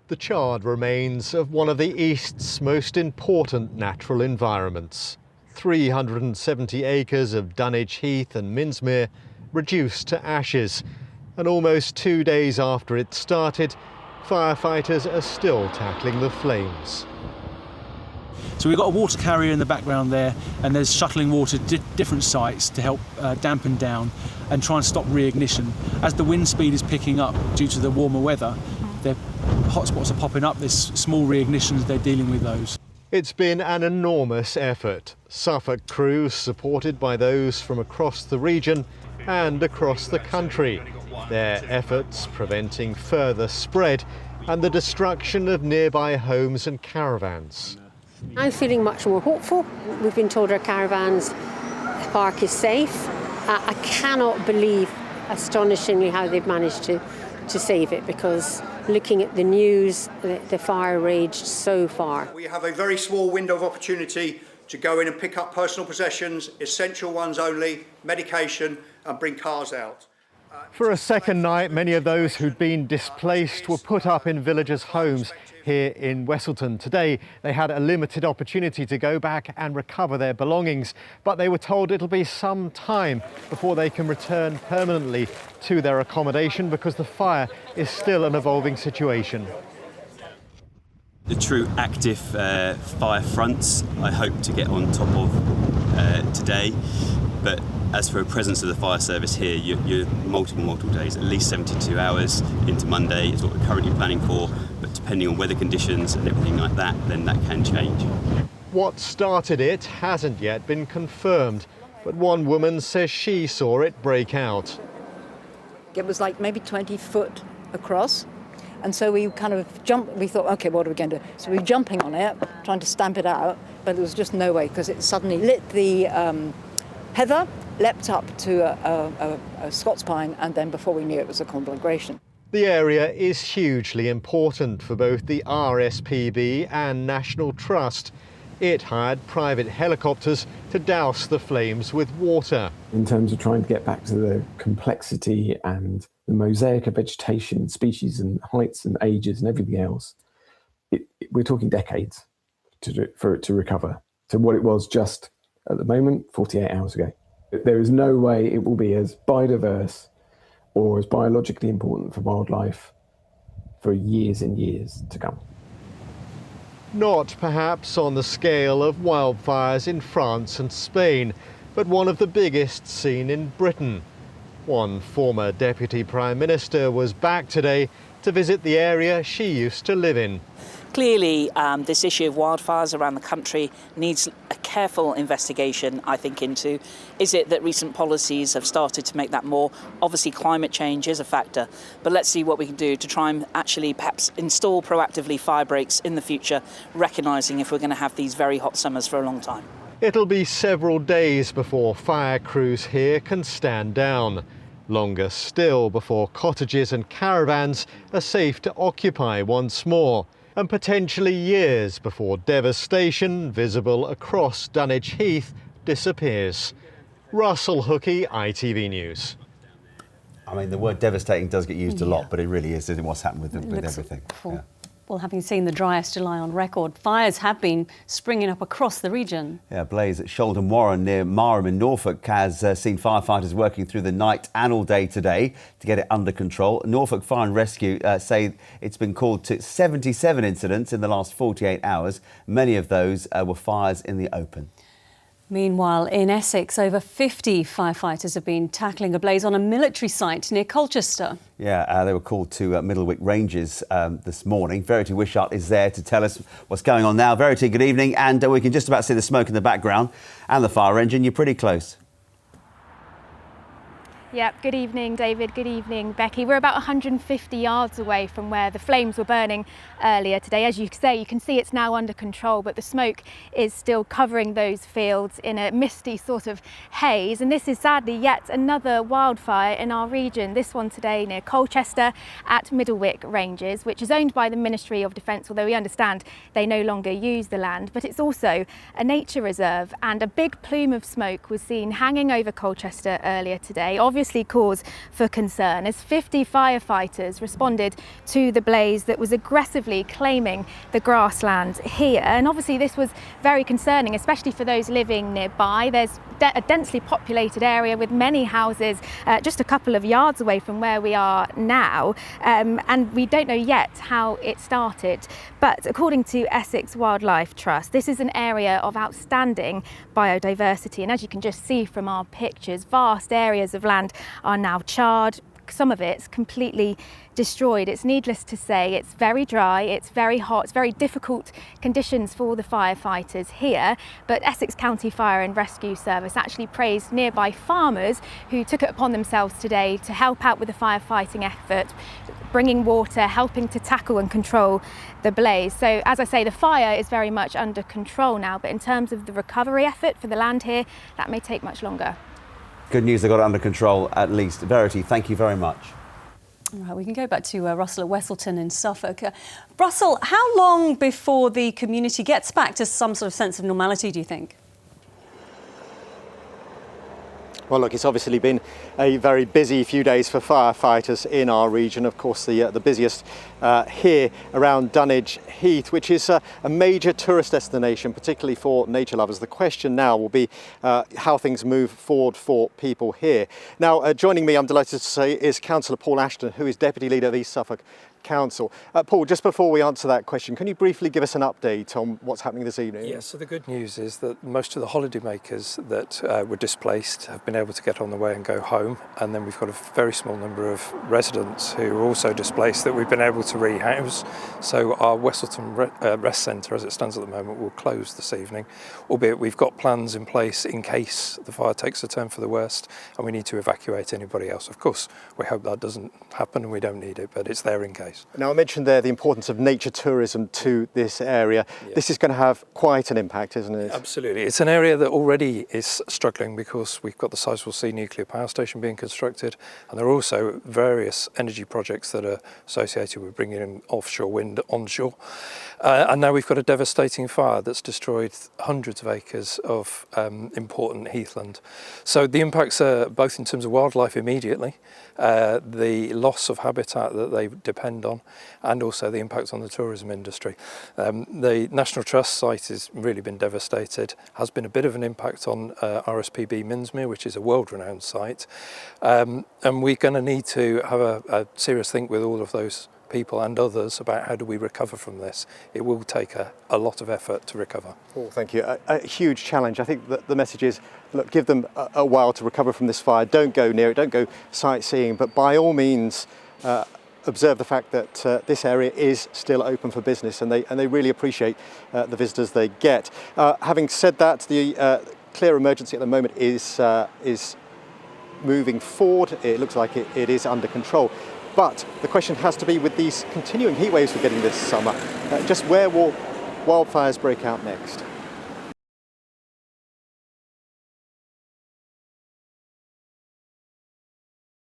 the charred remains of one of the East's most important natural environments. 370 acres of Dunwich Heath and Minsmere reduced to ashes, and almost 2 days after it started, firefighters are still tackling the flames. So we've got a water carrier in the background there, and there's shuttling water to different sites to help dampen down and try and stop reignition. As the wind speed is picking up due to the warmer weather, the hotspots are popping up. There's small reignitions, they're dealing with those. It's been an enormous effort. Suffolk crews supported by those from across the region and across the country. Their efforts preventing further spread and the destruction of nearby homes and caravans. I'm feeling much more hopeful. We've been told our caravans park is safe. I cannot believe, astonishingly, how they've managed to save it, because looking at the news, the fire raged so far. We have a very small window of opportunity to go in and pick up personal possessions, essential ones only, medication, and bring cars out. For a second night, many of those who'd been displaced were put up in villagers' homes here in Westleton. Today, they had a limited opportunity to go back and recover their belongings, but they were told it'll be some time before they can return permanently to their accommodation, because the fire is still an evolving situation. The true active fire fronts I hope to get on top of today, but as for a presence of the fire service here, you're multiple days, at least 72 hours into Monday is what we're currently planning for, but depending on weather conditions and everything like that, then that can change. What started it hasn't yet been confirmed, but one woman says she saw it break out. It was like maybe 20 foot across, and so we kind of jumped. We thought, OK, what are we going to do? So we were jumping on it, trying to stamp it out, but there was just no way, because it suddenly lit the heather, leapt up to a Scots Pine, and then before we knew it was a conflagration. The area is hugely important for both the RSPB and National Trust. It hired private helicopters to douse the flames with water. In terms of trying to get back to the complexity and the mosaic of vegetation, species and heights and ages and everything else, we're talking decades for it to recover to what it was just at the moment 48 hours ago. There is no way it will be as biodiverse or as biologically important for wildlife for years and years to come. Not perhaps on the scale of wildfires in France and Spain, but one of the biggest seen in Britain. One former Deputy Prime Minister was back today to visit the area she used to live in. Clearly, this issue of wildfires around the country needs a careful investigation, I think, into. Is it that recent policies have started to make that more? Obviously, climate change is a factor, but let's see what we can do to try and actually perhaps install proactively fire breaks in the future, recognising if we're going to have these very hot summers for a long time. It'll be several days before fire crews here can stand down. Longer still before cottages and caravans are safe to occupy once more. And potentially years before devastation visible across Dunwich Heath disappears. Russell Hookey, ITV News. I mean, the word devastating does get used a lot, but it really is, isn't it, what's happened with everything. Yeah. Well, having seen the driest July on record, fires have been springing up across the region. Yeah, a blaze at Shoulden Warren near Marham in Norfolk has seen firefighters working through the night and all day today to get it under control. Norfolk Fire and Rescue say it's been called to 77 incidents in the last 48 hours. Many of those were fires in the open. Meanwhile, in Essex, over 50 firefighters have been tackling a blaze on a military site near Colchester. Yeah, they were called to Middlewick Ranges this morning. Verity Wishart is there to tell us what's going on now. Verity, good evening. And we can just about see the smoke in the background and the fire engine. You're pretty close. Yep, good evening, David. Good evening, Becky. We're about 150 yards away from where the flames were burning earlier today. As you say, you can see it's now under control, but the smoke is still covering those fields in a misty sort of haze. And this is sadly yet another wildfire in our region. This one today near Colchester at Middlewick Ranges, which is owned by the Ministry of Defence, although we understand they no longer use the land. But it's also a nature reserve, and a big plume of smoke was seen hanging over Colchester earlier today. Obviously, continuously cause for concern as 50 firefighters responded to the blaze that was aggressively claiming the grassland here. And obviously this was very concerning, especially for those living nearby. There's a densely populated area with many houses just a couple of yards away from where we are now, and we don't know yet how it started. But according to Essex Wildlife Trust, this is an area of outstanding biodiversity, and as you can just see from our pictures, vast areas of land are now charred. Some of it's completely destroyed. It's needless to say, it's very dry, it's very hot, it's very difficult conditions for the firefighters here. But Essex County Fire and Rescue Service actually praised nearby farmers who took it upon themselves today to help out with the firefighting effort, bringing water, helping to tackle and control the blaze. So as I say, the fire is very much under control now, but in terms of the recovery effort for the land here, that may take much longer. Good news, they got it under control at least. Verity, thank you very much. All right, we can go back to Russell at Westleton in Suffolk. Russell, how long before the community gets back to some sort of sense of normality, do you think? Well, look, it's obviously been a very busy few days for firefighters in our region. Of course, the busiest here around Dunwich Heath, which is a major tourist destination, particularly for nature lovers. The question now will be how things move forward for people here. Now, joining me, I'm delighted to say, is Councillor Paul Ashton, who is Deputy Leader of East Suffolk Council. Paul, just before we answer that question, can you briefly give us an update on what's happening this evening? Yes, so the good news is that most of the holidaymakers that were displaced have been able to get on the way and go home, and then we've got a very small number of residents who are also displaced that we've been able to rehouse. So our Westleton Rest Centre, as it stands at the moment, will close this evening, albeit we've got plans in place in case the fire takes a turn for the worst and we need to evacuate anybody else. Of course, we hope that doesn't happen and we don't need it, but it's there in case. Now, I mentioned there the importance of nature tourism to this area. Yeah. This is going to have quite an impact, isn't it? Absolutely. It's an area that already is struggling because we've got the Sizewell C nuclear power station being constructed, and there are also various energy projects that are associated with bringing in offshore wind onshore. And now we've got a devastating fire that's destroyed hundreds of acres of important heathland. So the impacts are both in terms of wildlife immediately, the loss of habitat that they depend on, and also the impact on the tourism industry. The National Trust site has really been devastated, has been a bit of an impact on RSPB Minsmere, which is a world-renowned site. And we're going to need to have a serious think with all of those people and others about how do we recover from this. It will take a lot of effort to recover. Well, thank you. A huge challenge. I think that the message is, look, give them a while to recover from this fire. Don't go near it, don't go sightseeing, but by all means observe the fact that this area is still open for business, and they really appreciate the visitors they get. Having said that, the clear emergency at the moment is moving forward. It looks like it is under control. But the question has to be, with these continuing heat waves we're getting this summer, just where will wildfires break out next?